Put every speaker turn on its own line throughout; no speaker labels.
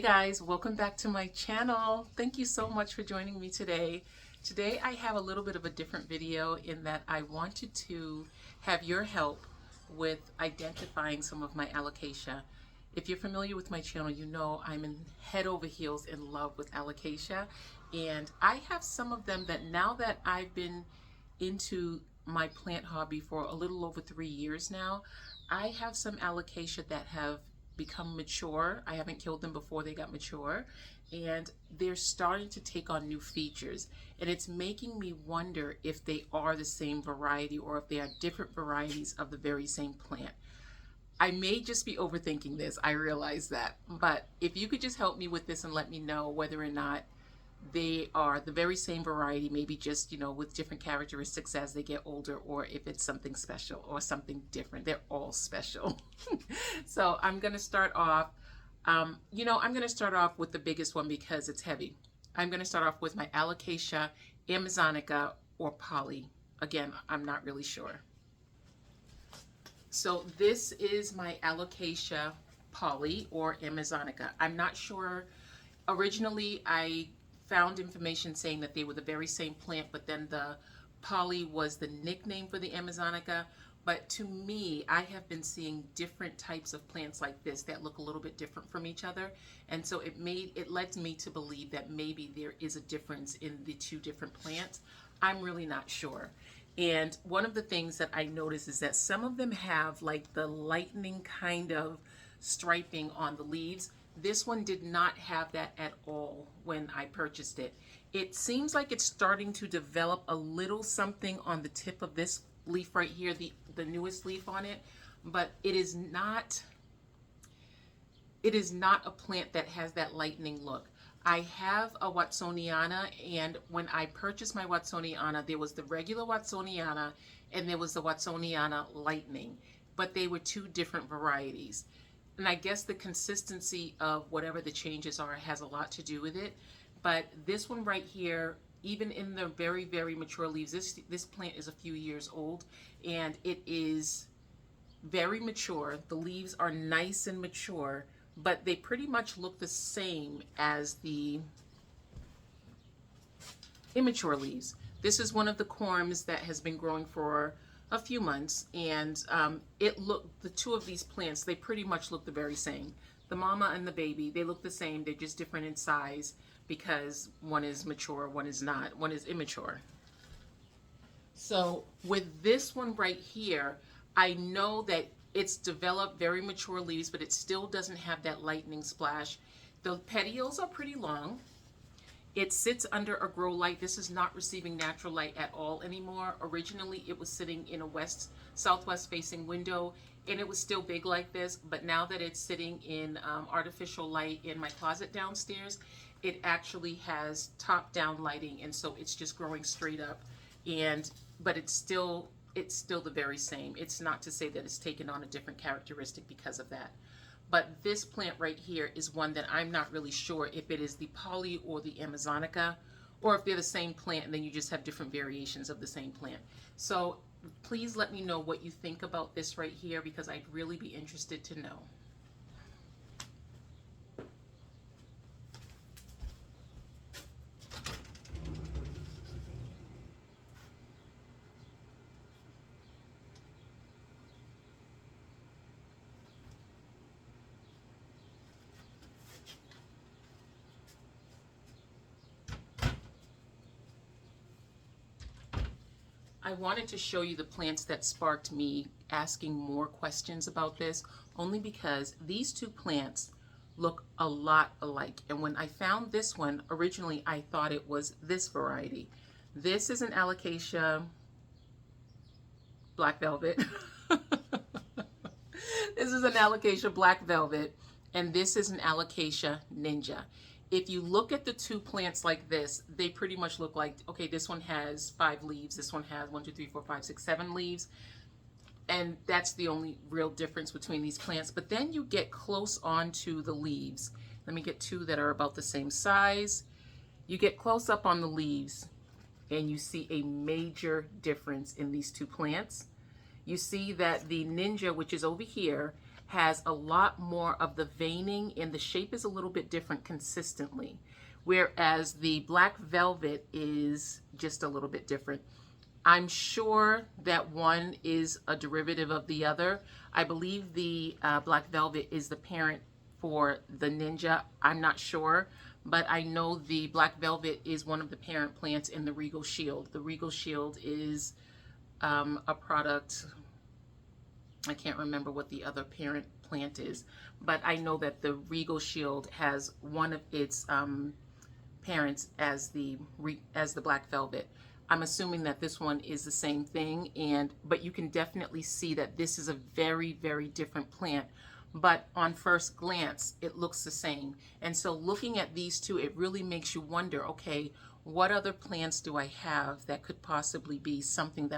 Hey guys, welcome back to my channel. Thank you so much for joining me today. Today I have a little bit of a different video in that I wanted to have your help with identifying some of my alocasia. If you're familiar with my channel, you know I'm in head over heels in love with alocasia, and I have some of them that now that I've been into my plant hobby for a little over 3 years now, I have some alocasia that have become mature. I haven't killed them before they got mature, and they're starting to take on new features, and it's making me wonder if they are the same variety or if they are different varieties of the very same plant. I may just be overthinking this, I realize that, but if you could just help me with this and let me know whether or not they are the very same variety, maybe just, with different characteristics as they get older, or if it's something special or something different. They're all special. So I'm going to start off, I'm going to start off with the biggest one because it's heavy. I'm going to start off with my Alocasia amazonica or poly. Again, I'm not really sure. So this is my Alocasia poly or amazonica. I'm not sure. Originally, I found information saying that they were the very same plant, but then the poly was the nickname for the amazonica. But to me, I have been seeing different types of plants like this that look a little bit different from each other, and so it led me to believe that maybe there is a difference in the two different plants. I'm really not sure. And one of the things that I noticed is that some of them have like the lightning kind of striping on the leaves. This one did not have that at all when I purchased it. It seems like it's starting to develop a little something on the tip of this leaf right here, the newest leaf on it, but it is not a plant that has that lightning look. I have a Watsoniana, and when I purchased my Watsoniana, there was the regular Watsoniana and there was the Watsoniana Lightning, but they were two different varieties. And I guess the consistency of whatever the changes are has a lot to do with it. But this one right here, even in the very, very mature leaves, this plant is a few years old, and it is very mature. The leaves are nice and mature, but they pretty much look the same as the immature leaves. This is one of the corms that has been growing for a few months, and the two of these plants, they pretty much look the very same. The mama and the baby, they look the same. They're just different in size because one is mature, one is not, one is immature. So with this one right here, I know that it's developed very mature leaves, but it still doesn't have that lightning splash. The petioles are pretty long. It sits under a grow light. This is not receiving natural light at all anymore. Originally, it was sitting in a southwest facing window, and it was still big like this, but now that it's sitting in artificial light in my closet downstairs, it actually has top down lighting, and so it's just growing straight up. But it's still the very same. It's not to say that it's taken on a different characteristic because of that. But this plant right here is one that I'm not really sure if it is the poly or the amazonica, or if they're the same plant and then you just have different variations of the same plant. So please let me know what you think about this right here, because I'd really be interested to know. I wanted to show you the plants that sparked me asking more questions about this, only because these two plants look a lot alike. And when I found this one, originally I thought it was this variety. This is an Alocasia Black Velvet. This is an Alocasia Black Velvet, and this is an Alocasia Ninja. If you look at the two plants like this, they pretty much look like, okay, this one has 5 leaves, this one has 1, 2, 3, 4, 5, 6, 7 leaves, and that's the only real difference between these plants. But then you get close onto the leaves. Let me get two that are about the same size. You get close up on the leaves, and you see a major difference in these two plants. You see that the Ninja, which is over here, has a lot more of the veining, and the shape is a little bit different consistently, whereas the black velvet is just a little bit different. I'm sure that one is a derivative of the other. I believe the black velvet is the parent for the Ninja. I'm not sure, but I know the black velvet is one of the parent plants in the Regal Shield. The Regal Shield is a product, I can't remember what the other parent plant is, but I know that the Regal Shield has one of its parents as the black velvet. I'm assuming that this one is the same thing, but you can definitely see that this is a very, very different plant. But on first glance, it looks the same. And so looking at these two, it really makes you wonder, okay, what other plants do I have that could possibly be something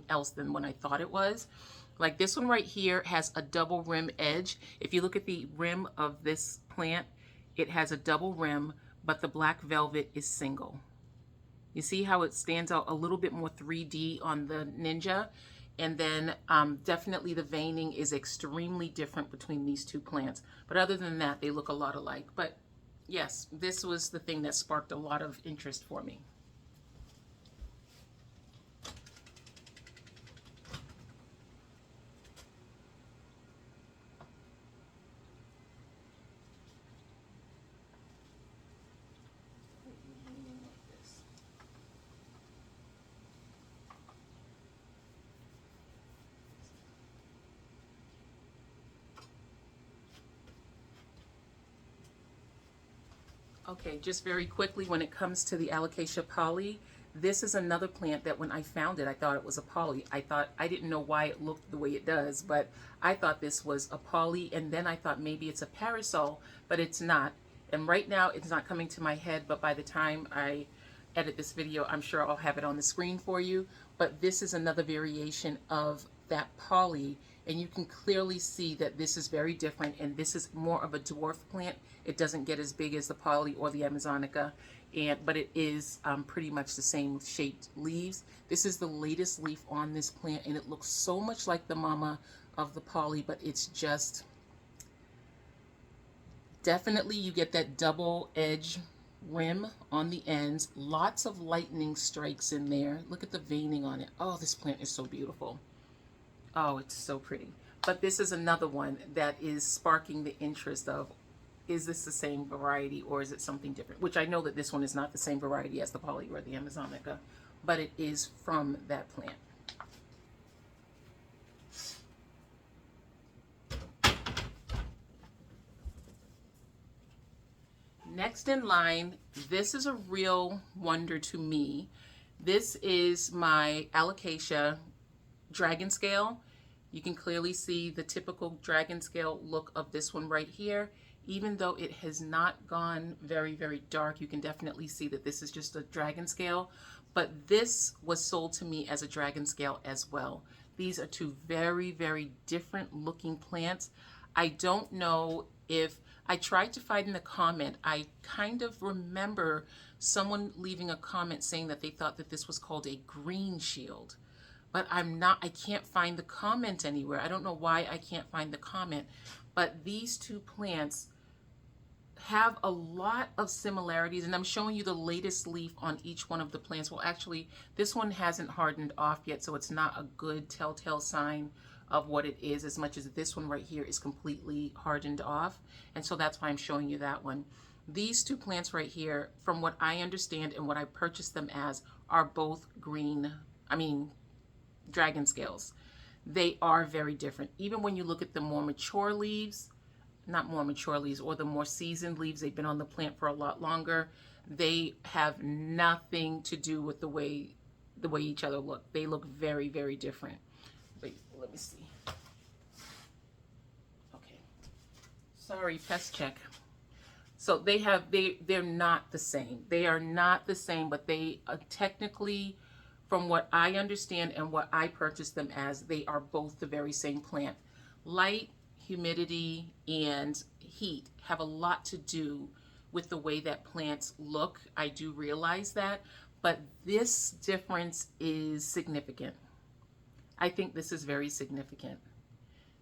else than what I thought it was? Like this one right here has a double rim edge. If you look at the rim of this plant, it has a double rim, but the black velvet is single. You see how it stands out a little bit more 3D on the Ninja? And then definitely the veining is extremely different between these two plants. But other than that, they look a lot alike. But yes, this was the thing that sparked a lot of interest for me. Okay, just very quickly, when it comes to the Alocasia poly, this is another plant that when I found it, I thought it was a poly. I didn't know why it looked the way it does, but I thought this was a poly, and then I thought maybe it's a parasol, but it's not. And right now, it's not coming to my head, but by the time I edit this video, I'm sure I'll have it on the screen for you. But this is another variation of that poly, and you can clearly see that this is very different, and this is more of a dwarf plant. It doesn't get as big as the poly or the Amazonica, but it is pretty much the same shaped leaves. This is the latest leaf on this plant, and it looks so much like the mama of the poly, but it's just definitely, you get that double edge rim on the ends, lots of lightning strikes in there. Look at the veining on it. Oh, this plant is so beautiful. Oh, it's so pretty. But this is another one that is sparking the interest of, is this the same variety or is it something different? Which I know that this one is not the same variety as the poly or the Amazonica, but it is from that plant. Next in line, this is a real wonder to me. This is my Alocasia dragon scale. You can clearly see the typical dragon scale look of this one right here. Even though it has not gone very, very dark, you can definitely see that this is just a dragon scale. But this was sold to me as a dragon scale as well. These are two very, very different looking plants. I don't know if, I tried to find in the comment, I kind of remember someone leaving a comment saying that they thought that this was called a green shield. But I can't find the comment anywhere. I don't know why I can't find the comment. But these two plants have a lot of similarities, and I'm showing you the latest leaf on each one of the plants. Well, actually, this one hasn't hardened off yet, so it's not a good telltale sign of what it is, as much as this one right here is completely hardened off. And so that's why I'm showing you that one. These two plants right here, from what I understand and what I purchased them as, are both green, dragon scales. They are very different. Even when you look at the more mature leaves, not more mature leaves, or the more seasoned leaves, they've been on the plant for a lot longer, they have nothing to do with the way each other look. They look very, very different. Wait, let me see. Okay. Sorry, pest check. So they're not the same. They are not the same, but they technically, from what I understand and what I purchased them as, they are both the very same plant. Light, humidity, and heat have a lot to do with the way that plants look. I do realize that, but this difference is significant. I think this is very significant.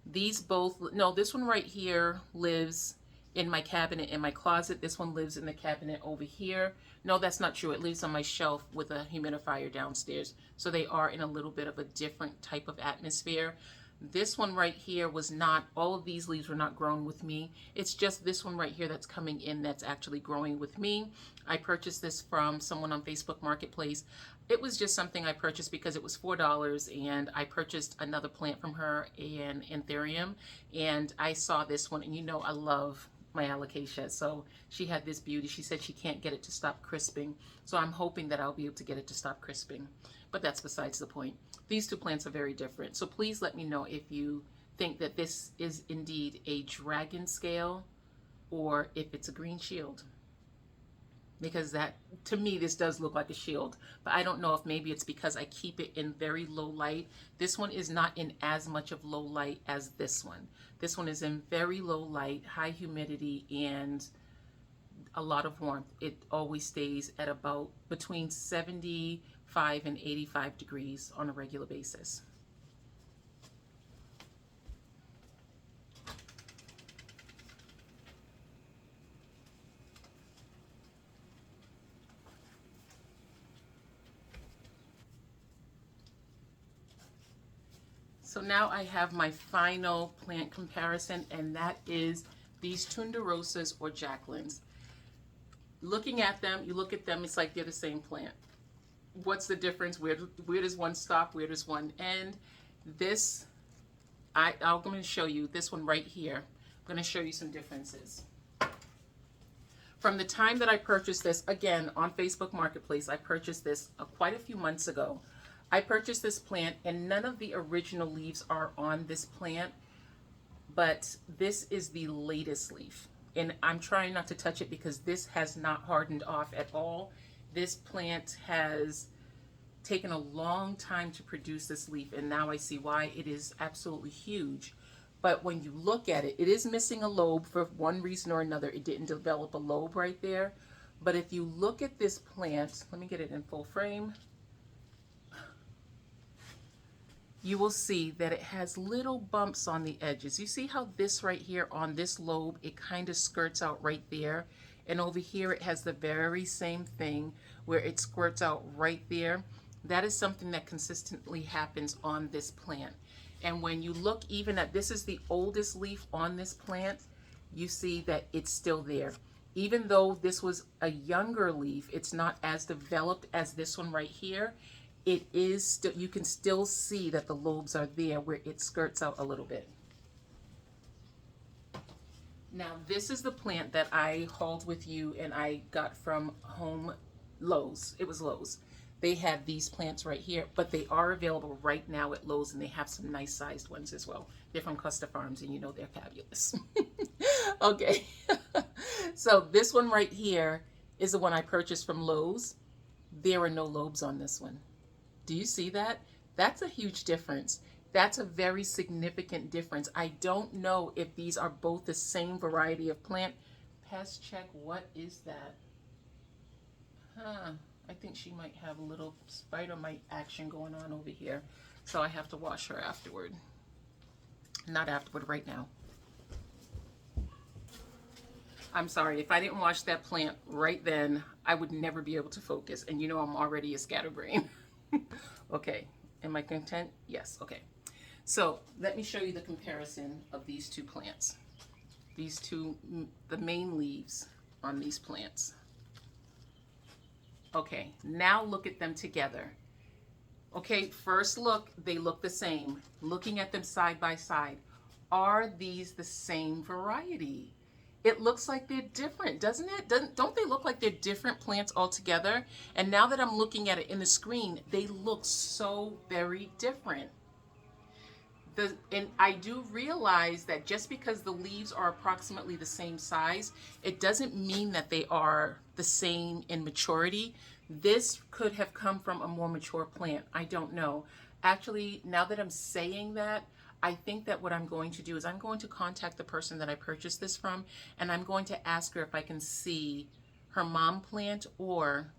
These both, no, this one right here lives in my cabinet in my closet. This one lives in the cabinet over here. No, that's not true. It lives on my shelf with a humidifier downstairs. So they are in a little bit of a different type of atmosphere. This one right here was not, all of these leaves were not grown with me. It's just this one right here that's coming in that's actually growing with me. I purchased this from someone on Facebook Marketplace. It was just something I purchased because it was $4, and I purchased another plant from her, an anthurium, and I saw this one, and you know I love my alocasia. So she had this beauty. She said she can't get it to stop crisping. So I'm hoping that I'll be able to get it to stop crisping. But that's besides the point. These two plants are very different. So please let me know if you think that this is indeed a dragon scale or if it's a green shield. Because that, to me, this does look like a shield. But I don't know if maybe it's because I keep it in very low light. This one is not in as much of low light as this one. This one is in very low light, high humidity, and a lot of warmth. It always stays at about between 75 and 85 degrees on a regular basis. So now I have my final plant comparison, and that is these Tunderosas or Jacquelines. Looking at them, you look at them, it's like they're the same plant. What's the difference? Where does one stop? Where does one end? This, I'm going to show you this one right here. I'm going to show you some differences. From the time that I purchased this, again, on Facebook Marketplace, I purchased this quite a few months ago. I purchased this plant, and none of the original leaves are on this plant, but this is the latest leaf. And I'm trying not to touch it because this has not hardened off at all. This plant has taken a long time to produce this leaf, and now I see why. It is absolutely huge. But when you look at it, it is missing a lobe for one reason or another. It didn't develop a lobe right there. But if you look at this plant, let me get it in full frame. You will see that it has little bumps on the edges. You see how this right here on this lobe, it kind of skirts out right there. And over here, it has the very same thing where it squirts out right there. That is something that consistently happens on this plant. And when you look even at, this is the oldest leaf on this plant, you see that it's still there. Even though this was a younger leaf, it's not as developed as this one right here. It is still, you can still see that the lobes are there where it skirts out a little bit. Now this is the plant that I hauled with you and I got from Lowe's. It was Lowe's. They had these plants right here, but they are available right now at Lowe's, and they have some nice sized ones as well. They're from Custer Farms, and you know they're fabulous. Okay, so this one right here is the one I purchased from Lowe's. There are no lobes on this one. Do you see that? That's a huge difference. That's a very significant difference. I don't know if these are both the same variety of plant. Pest check, what is that? I think she might have a little spider mite action going on over here. So I have to wash her afterward. Not afterward, right now. I'm sorry, if I didn't wash that plant right then, I would never be able to focus. And you know I'm already a scatterbrain. Okay, am I content? Yes, okay. So let me show you the comparison of these two plants. These two, the main leaves on these plants. Okay, now look at them together. Okay, first look, they look the same. Looking at them side by side, are these the same variety? It looks like they're different, doesn't it? Don't they look like they're different plants altogether? And now that I'm looking at it in the screen, they look so very different. And I do realize that just because the leaves are approximately the same size, it doesn't mean that they are the same in maturity. This could have come from a more mature plant. I don't know. Actually, now that I'm saying that, I think that what I'm going to do is I'm going to contact the person that I purchased this from, and I'm going to ask her if I can see her mom plant or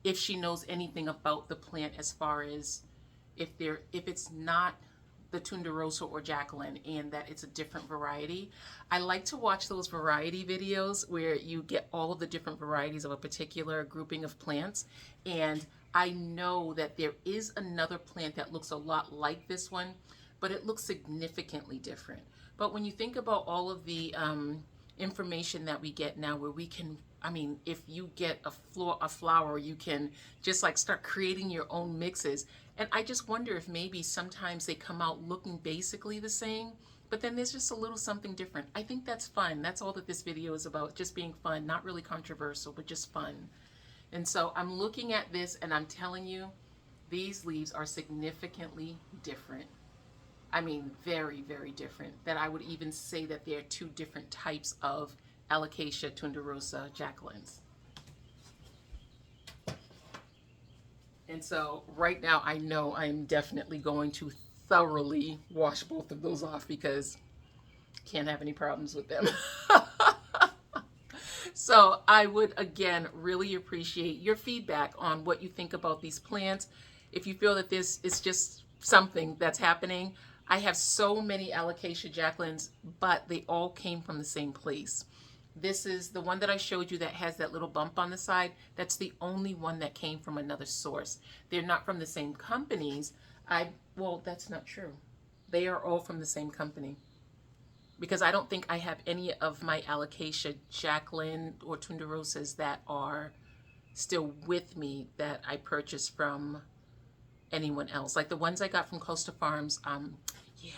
if she knows anything about the plant as far as if it's not the Tunderrosa or Jacqueline and that it's a different variety. I like to watch those variety videos where you get all of the different varieties of a particular grouping of plants. And I know that there is another plant that looks a lot like this one, but it looks significantly different. But when you think about all of the information that we get now, where we can, I mean, if you get a flower, you can just like start creating your own mixes. And I just wonder if maybe sometimes they come out looking basically the same, but then there's just a little something different. I think that's fun. That's all that this video is about, just being fun, not really controversial, but just fun. And so I'm looking at this and I'm telling you, these leaves are significantly different. I mean, very, very different. That I would even say that they're two different types of Alocasia Tunderrosa Jacquelines. And so right now I know I'm definitely going to thoroughly wash both of those off because I can't have any problems with them. So I would, again, really appreciate your feedback on what you think about these plants. If you feel that this is just something that's happening, I have so many Alocasia Jacquelines, but they all came from the same place. This is the one that I showed you that has that little bump on the side. That's the only one that came from another source. They're not from the same companies. Well, that's not true. They are all from the same company. Because I don't think I have any of my Alocasia Jacqueline or Tunderrosas that are still with me that I purchased from anyone else. Like the ones I got from Costa Farms, yeah.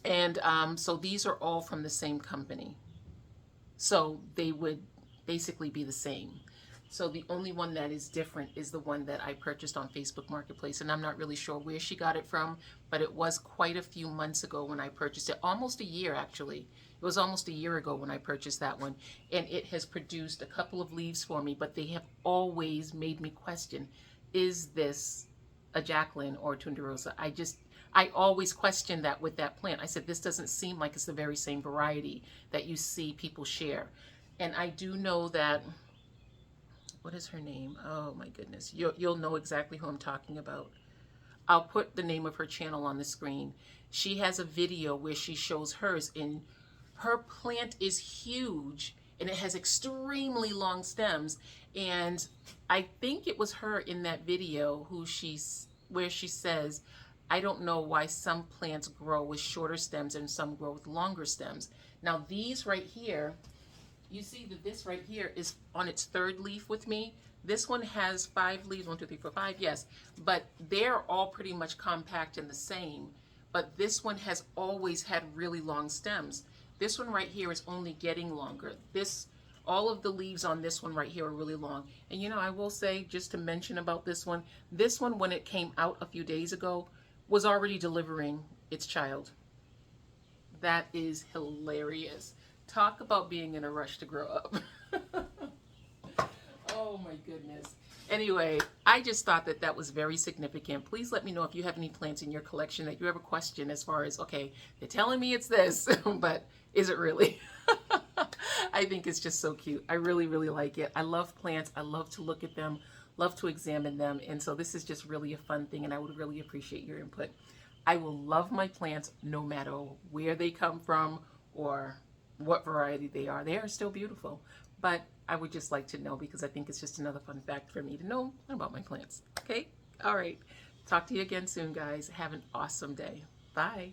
And so these are all from the same company. So they would basically be the same. So the only one that is different is the one that I purchased on Facebook Marketplace. And I'm not really sure where she got it from, but it was quite a few months ago when I purchased it. Almost a year, actually. It was almost a year ago when I purchased that one. And it has produced a couple of leaves for me, but they have always made me question, is this a Jacqueline or Tunderrosa? I always questioned that with that plant. I said, this doesn't seem like it's the very same variety that you see people share. And I do know that, what is her name? Oh my goodness. You'll know exactly who I'm talking about. I'll put the name of her channel on the screen. She has a video where she shows hers, and her plant is huge and it has extremely long stems. And I think it was her in that video where she says, I don't know why some plants grow with shorter stems and some grow with longer stems. Now these right here, you see that this right here is on its third leaf with me. This one has 5 leaves, 1, 2, 3, 4, 5, yes. But they're all pretty much compact and the same. But this one has always had really long stems. This one right here is only getting longer. All of the leaves on this one right here are really long. And you know, I will say, just to mention about this one, when it came out a few days ago, was already delivering its child. That is hilarious. Talk about being in a rush to grow up. Oh my goodness. Anyway, I just thought that that was very significant. Please let me know if you have any plants in your collection that you ever question as far as, okay, they're telling me it's this, but is it really? I think it's just so cute. I really, really like it. I love plants. I love to look at them, love to examine them. And so this is just really a fun thing, and I would really appreciate your input. I will love my plants no matter where they come from or what variety they are. They are still beautiful. But I would just like to know, because I think it's just another fun fact for me to know about my plants. Okay? All right. Talk to you again soon, guys. Have an awesome day. Bye.